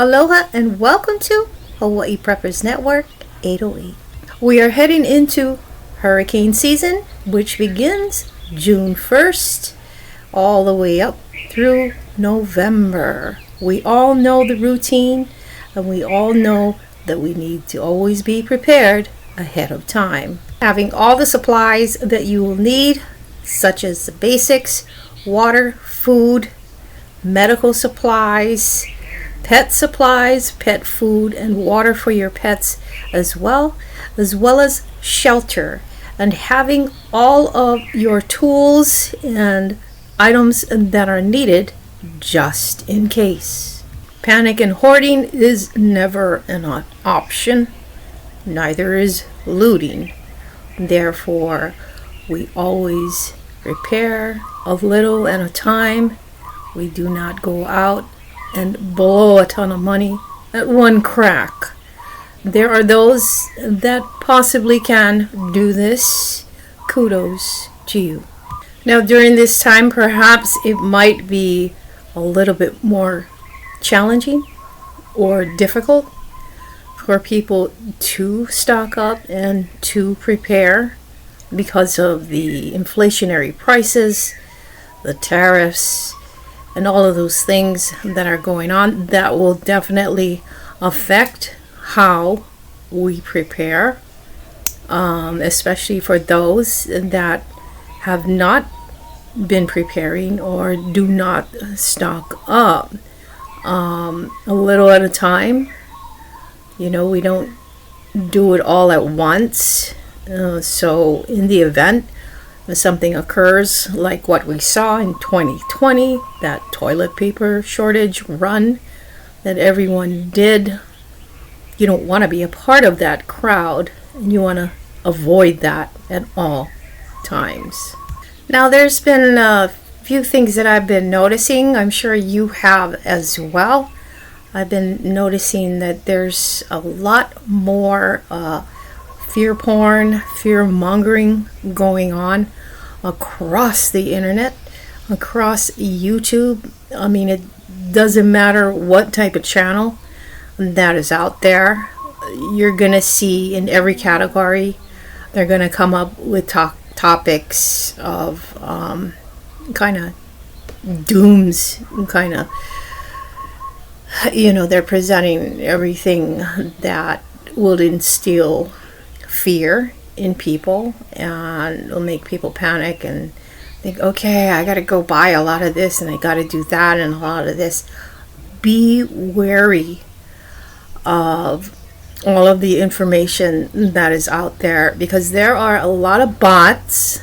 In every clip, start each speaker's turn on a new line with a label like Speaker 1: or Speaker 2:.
Speaker 1: Aloha and welcome to Hawaii Preppers Network 808. We are heading into hurricane season, which begins June 1st all the way up through November. We all know the routine, and we all know that we need to always be prepared ahead of time. Having all the supplies that you will need, such as the basics, water, food, medical supplies, pet food, and water for your pets as well as shelter, and having all of your tools and items that are needed just in case. Panic and hoarding is never an option, neither is looting. Therefore, we always prepare a little at a time. We do not go out and blow a ton of money at one crack. There are those that possibly can do this. Kudos to you. Now, during this time, perhaps it might be a little bit more challenging or difficult for people to stock up and to prepare because of the inflationary prices, the tariffs, and all of those things that are going on. That will definitely affect how we prepare, especially for those that have not been preparing or do not stock up. A little at a time. We don't do it all at once. So in the event something occurs like what we saw in 2020, that toilet paper shortage run that everyone did, you don't want to be a part of that crowd, and you want to avoid that at all times. Now, there's been a few things that I've been noticing. I'm sure you have as well. I've been noticing that there's a lot more fear porn, fear mongering going on across the internet, across YouTube. I mean, it doesn't matter what type of channel that is out there. You're going to see in every category, they're going to come up with topics of kind of dooms, kind of, they're presenting everything that will instill fear in people and will make people panic and think, okay, I got to go buy a lot of this and I got to do that and a lot of this. Be wary of all of the information that is out there, because there are a lot of bots,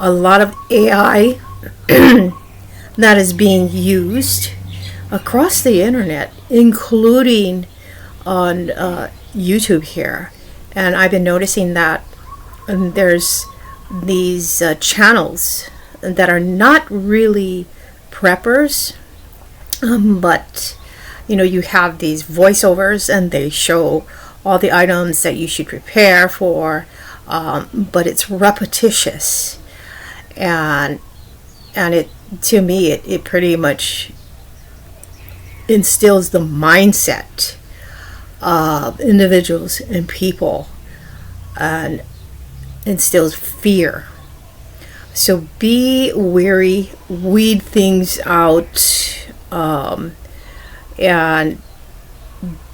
Speaker 1: a lot of AI that is being used across the internet, including on YouTube here. And I've been noticing that there's these channels that are not really preppers, but you have these voiceovers and they show all the items that you should prepare for, but it's repetitious, and it, to me, it pretty much instills the mindset of individuals and people and instills fear. So be wary, weed things out, and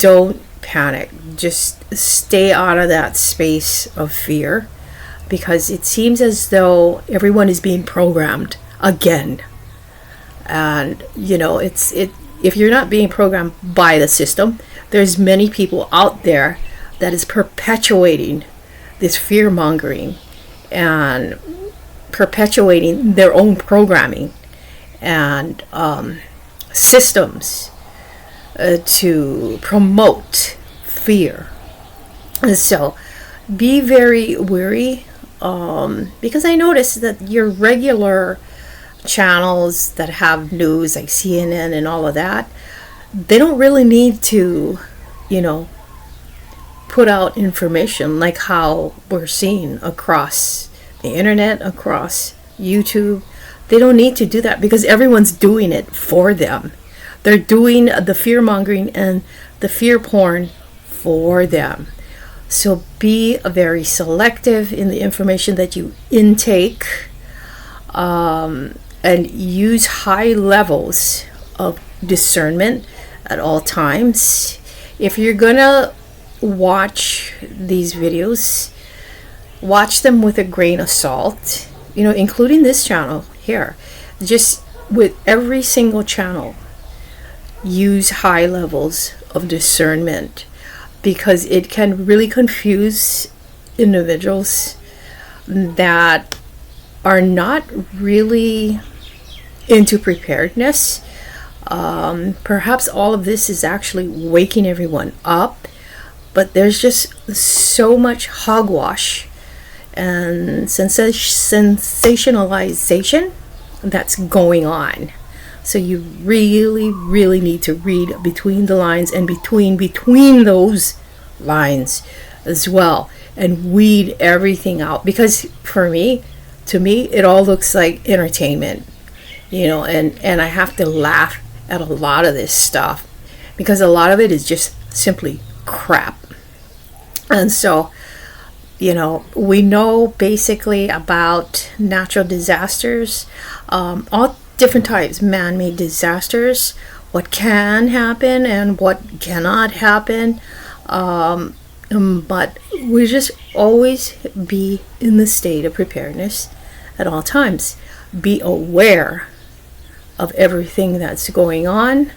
Speaker 1: don't panic. Just stay out of that space of fear, because it seems as though everyone is being programmed again. And if you're not being programmed by the system, there's many people out there that is perpetuating this fear mongering and perpetuating their own programming and systems to promote fear. So be very wary, because I noticed that your regular channels that have news like CNN and all of that, they don't really need to, put out information like how we're seeing across the internet, across YouTube. They don't need to do that because everyone's doing it for them. They're doing the fear mongering and the fear porn for them. So be very selective in the information that you intake, and use high levels of discernment at all times. If you're gonna watch these videos, watch them with a grain of salt, including this channel here. Just with every single channel, use high levels of discernment, because it can really confuse individuals that are not really into preparedness. Perhaps all of this is actually waking everyone up, but there's just so much hogwash and sensationalization that's going on. So you really, really need to read between the lines and between those lines as well, and weed everything out. Because to me, it all looks like entertainment, and I have to laugh at a lot of this stuff because a lot of it is just simply crap. And so, we know basically about natural disasters, all different types, man-made disasters, what can happen and what cannot happen. But we just always be in the state of preparedness at all times. Be aware of everything that's going on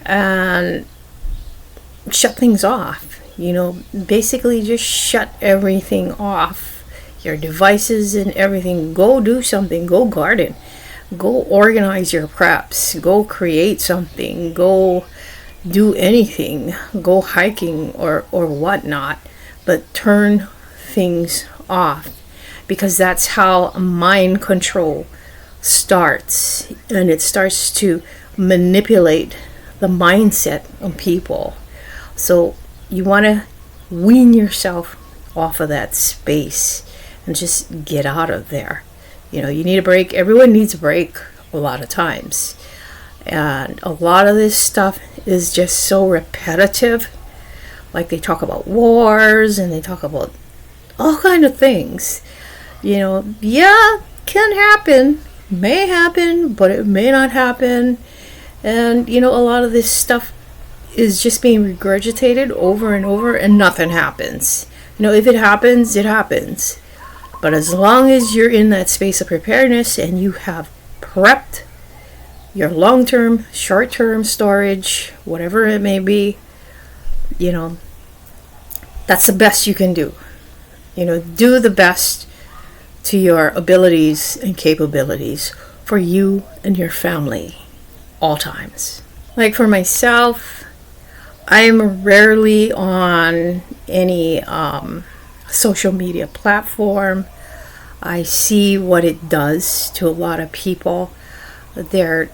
Speaker 1: and shut things off. Basically just shut everything off. Your devices and everything. Go do something. Go garden. Go organize your preps. Go create something. Go do anything. Go hiking or whatnot. But turn things off, because that's how mind control starts, and it starts to manipulate the mindset of people. So you want to wean yourself off of that space and just get out of there. You need a break. Everyone needs a break a lot of times. And a lot of this stuff is just so repetitive. Like they talk about wars and they talk about all kind of things. Yeah, can happen, may happen, but it may not happen. And, a lot of this stuff is just being regurgitated over and over, and nothing happens. If it happens, it happens. But as long as you're in that space of preparedness and you have prepped your long-term, short-term storage, whatever it may be, that's the best you can do. Do the best to your abilities and capabilities for you and your family all times. Like for myself, I'm rarely on any social media platform. I see what it does to a lot of people. They're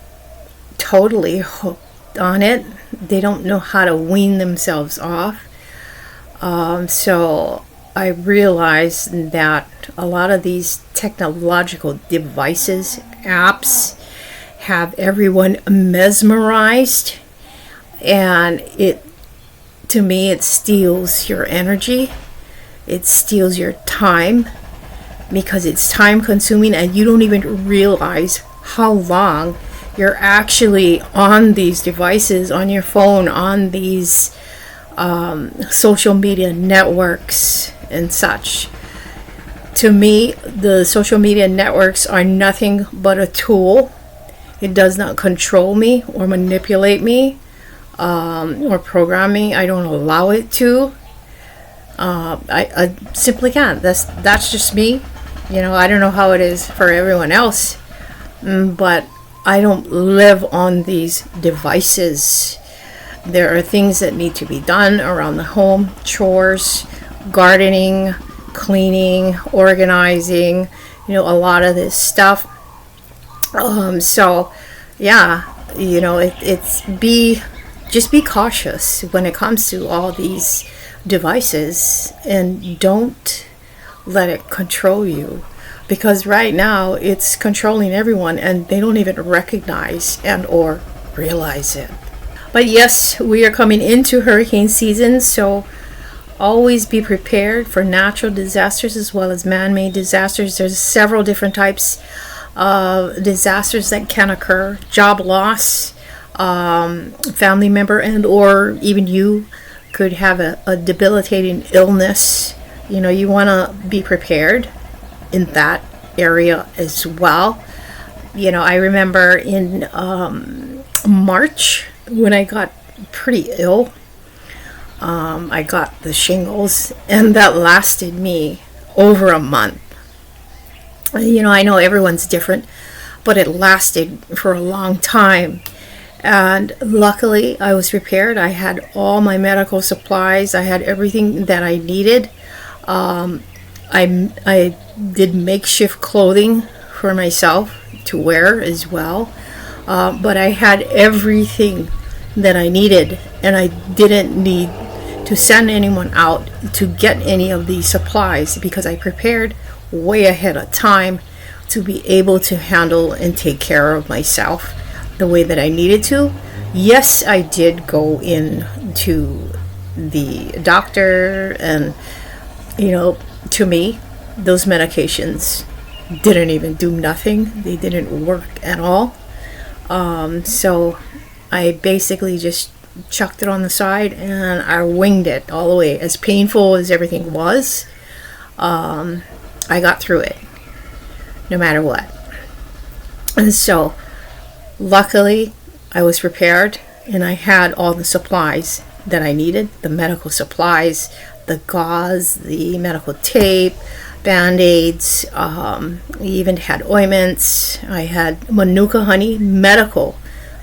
Speaker 1: totally hooked on it. They don't know how to wean themselves off. So I realized that a lot of these technological devices, apps, have everyone mesmerized, and to me, it steals your energy. It steals your time, because it's time consuming and you don't even realize how long you're actually on these devices, on your phone, on these social media networks and such. To me, the social media networks are nothing but a tool. It does not control me or manipulate me or program me. I don't allow it to. I simply can't. That's just me. I don't know how it is for everyone else, but I don't live on these devices. There are things that need to be done around the home, chores, gardening, cleaning, organizing, a lot of this stuff. So yeah, just be cautious when it comes to all these devices, and don't let it control you, because right now it's controlling everyone and they don't even recognize and or realize it. But yes, we are coming into hurricane season, so always be prepared for natural disasters as well as man-made disasters. There's several different types of disasters that can occur. Job loss, family member and or even you could have a debilitating illness. You know, you want to be prepared in that area as well. You know, I remember in March when I got pretty ill. I got the shingles, and that lasted me over a month. You know, I know everyone's different, but it lasted for a long time. And luckily, I was prepared. I had all my medical supplies. I had everything that I needed. I did makeshift clothing for myself to wear as well. But I had everything that I needed, and I didn't need to send anyone out to get any of these supplies because I prepared way ahead of time to be able to handle and take care of myself the way that I needed to. Yes, I did go in to the doctor, and you know, to me, those medications didn't even do nothing. They didn't work at all. So I basically just chucked it on the side and I winged it all the way. As painful as everything was, I got through it no matter what. And so luckily I was prepared and I had all the supplies that I needed, the medical supplies, the gauze, the medical tape, Band-Aids, even had ointments. I had Manuka honey, medical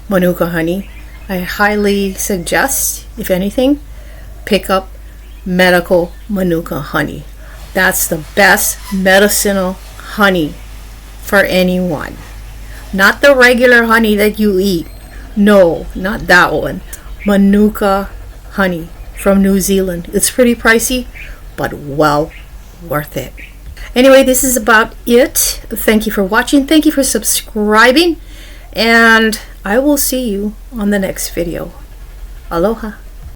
Speaker 1: Manuka honey. I highly suggest, if anything, pick up medical Manuka honey. That's the best medicinal honey for anyone. Not the regular honey that you eat. No, not that one. Manuka honey from New Zealand. It's pretty pricey, but well worth it. Anyway, this is about it. Thank you for watching. Thank you for subscribing. And I will see you on the next video. Aloha.